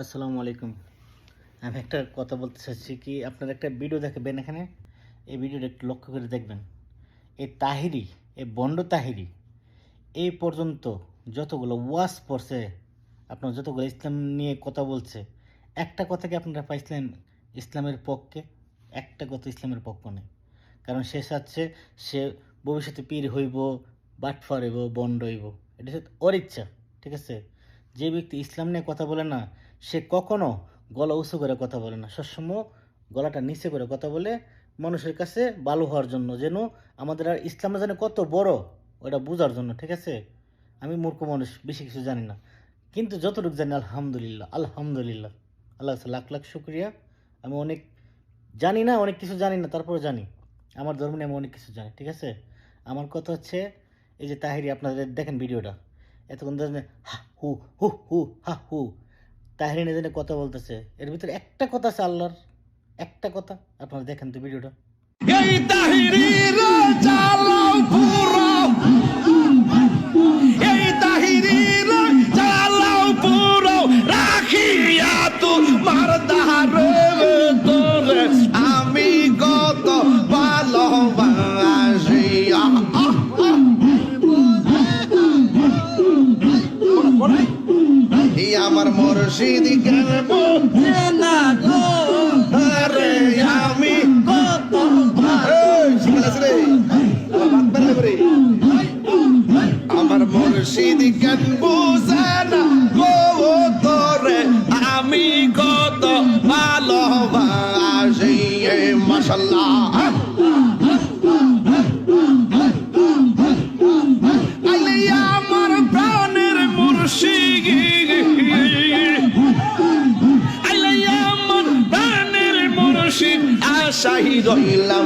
আসসালামু আলাইকুম। আমি একটা কথা বলতে চাচ্ছি কি, আপনারা একটা ভিডিও দেখবেন এখানে। এই ভিডিওটা একটু লক্ষ্য করে দেখবেন। এই তাহিরি, এই বন্ড তাহিরি এই পর্যন্ত যতগুলো ওয়াজ পড়ছে, আপনার যতগুলো ইসলাম নিয়ে কথা বলছে, একটা কথা কি আপনারা পাইছিলেন ইসলামের পক্ষে? একটা কথা ইসলামের পক্ষ নেই। কারণ সে চাচ্ছে সে ভবিষ্যতে পীর হইব, বাটফার হইব, বন্ড হইব। এটা হচ্ছে ওর ইচ্ছা, ঠিক আছে? যে ব্যক্তি ইসলাম নিয়ে কথা বলে না, সে কখনো গলা উঁচু করে কথা বলে না, সবসময় গলাটা নিচে করে কথা বলে, মানুষের কাছে ভালো হওয়ার জন্য, যেন আমাদের আর ইসলামটা যেন কত বড় ওটা বোঝার জন্য, ঠিক আছে? আমি মূর্খ মানুষ, বেশি কিছু জানি না, কিন্তু যতটুকু জানি আলহামদুলিল্লাহ আলহামদুলিল্লাহ, আল্লাহ কাছে লাখ লাখ শুক্রিয়া। আমি অনেক জানি না, অনেক কিছু জানি না, তারপরে জানি আমার ধর্ম নিয়ে আমি অনেক কিছু জানি, ঠিক আছে? আমার কথা হচ্ছে, এই যে তাহিরি, আপনাদের দেখেন ভিডিওটা, এতক্ষণ ধরে হা হু হু হু হা হু তাহিরি নিয়ে যেন কথা বলতেছে, এর ভিতরে একটা কথা আছে আল্লাহর, একটা কথা। আপনারা দেখেন তো ভিডিওটা। এই তাহিরির জ্বালাও পুরো, এই তাহিরির জ্বালাও পুরো, রাখিয়া তোমার দারে তোরে আমি কত ভালোবাসি। আমার মুর্শিদ কেন না গো, আরে আমি কত আমার মুর্শিদ কেন বুঝে না গো তোরে আমি কত ভালোবাসি। মাশাআল্লাহ, আমার প্রাণের মুর্শিদ, আমার প্রাণের মুর্শিদ আশাই রইলাম।